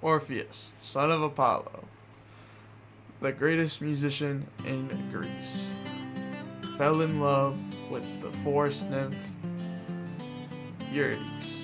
Orpheus, son of Apollo, the greatest musician in Greece, fell in love with the forest nymph Eurydice.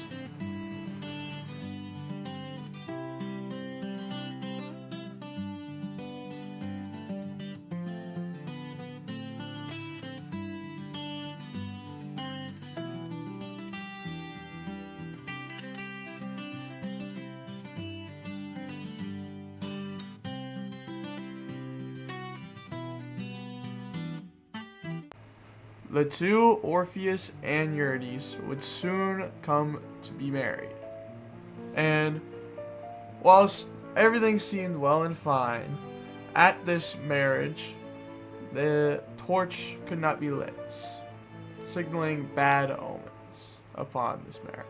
The two, Orpheus and Eurydice, would soon come to be married. And whilst everything seemed well and fine, at this marriage, the torch could not be lit, signaling bad omens upon this marriage.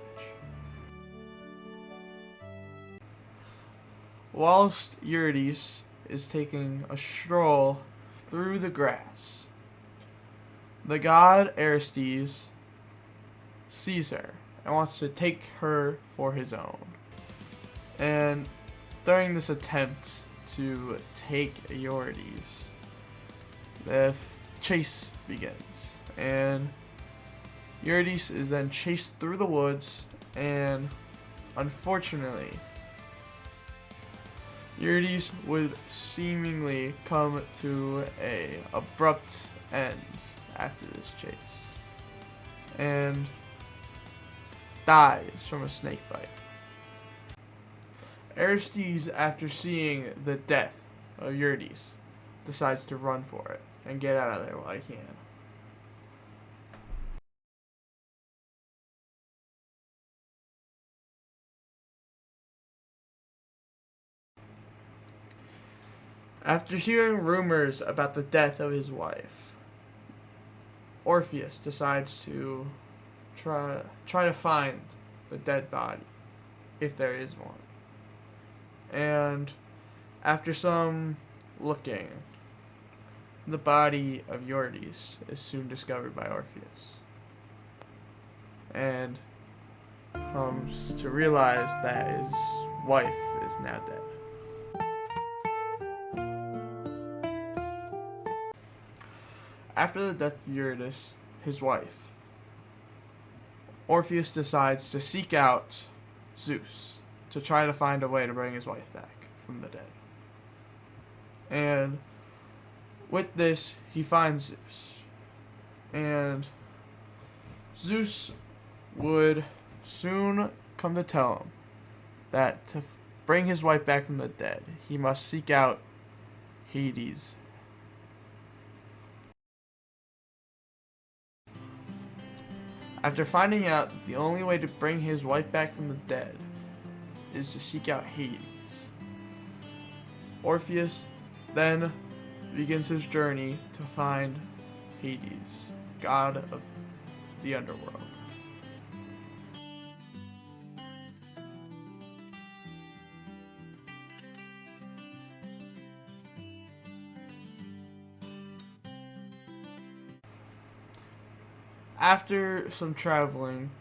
Whilst Eurydice is taking a stroll through the grass, the god Aristes sees her and wants to take her for his own. And during this attempt to take Eurydice, the chase begins. And Eurydice is then chased through the woods, and unfortunately, Eurydice would seemingly come to a abrupt end after this chase, and dies from a snake bite. Aristes, after seeing the death of Eurydice, decides to run for it and get out of there while he can. After hearing rumors about the death of his wife, Orpheus decides to try to find the dead body, if there is one. And after some looking, the body of Eurydice is soon discovered by Orpheus, and comes to realize that his wife is now dead. After the death of Eurydice, his wife, Orpheus decides to seek out Zeus to try to find a way to bring his wife back from the dead. And with this, he finds Zeus. And Zeus would soon come to tell him that to bring his wife back from the dead, he must seek out Hades. After finding out that the only way to bring his wife back from the dead is to seek out Hades, Orpheus then begins his journey to find Hades, god of the underworld. After some traveling,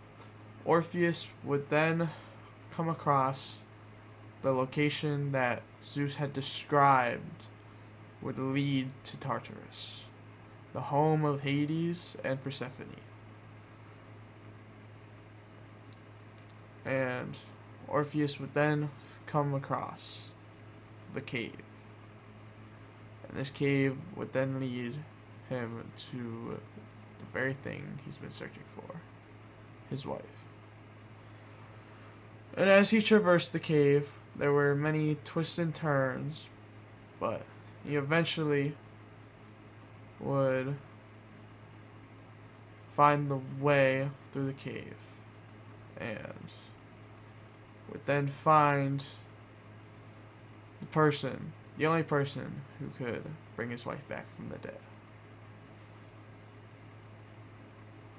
Orpheus would then come across the location that Zeus had described would lead to Tartarus, the home of Hades and Persephone. And Orpheus would then come across the cave. And this cave would then lead him to the very thing he's been searching for, his wife. And as he traversed the cave, there were many twists and turns, but he eventually would find the way through the cave, and would then find the only person who could bring his wife back from the dead.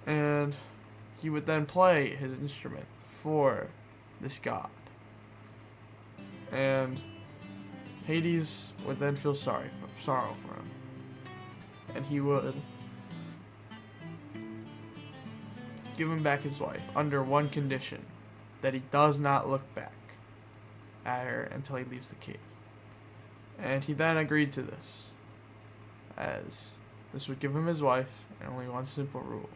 And he would then play his instrument for this god. And Hades would then feel sorrow for him. And he would give him back his wife under one condition, that he does not look back at her until he leaves the cave. And he then agreed to this, as this would give him his wife and only one simple rule.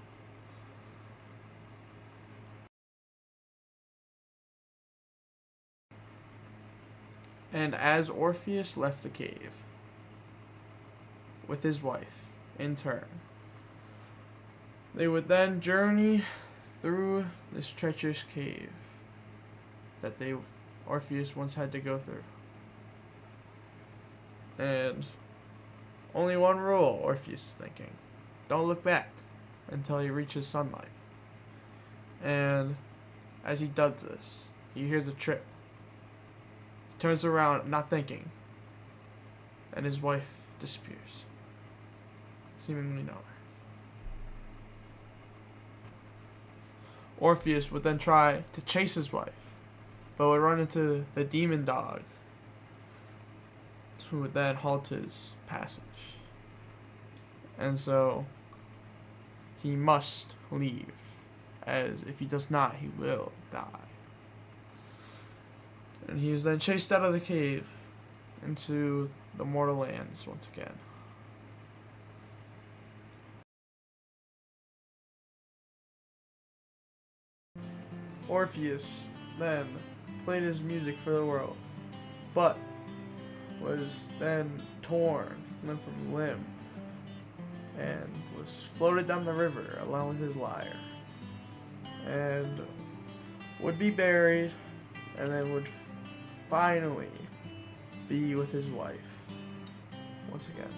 And as Orpheus left the cave with his wife in turn, they would then journey through this treacherous cave that Orpheus once had to go through. And only one rule, Orpheus is thinking. Don't look back until he reaches sunlight. And as he does this, he hears a trip. He turns around, not thinking, and his wife disappears, seemingly nowhere. Orpheus would then try to chase his wife, but would run into the demon dog, who would then halt his passage. And so he must leave, as if he does not, he will die. And he is then chased out of the cave into the mortal lands once again. Orpheus then played his music for the world, but was then torn limb from limb and was floated down the river along with his lyre, and would be buried, and then would finally be with his wife once again.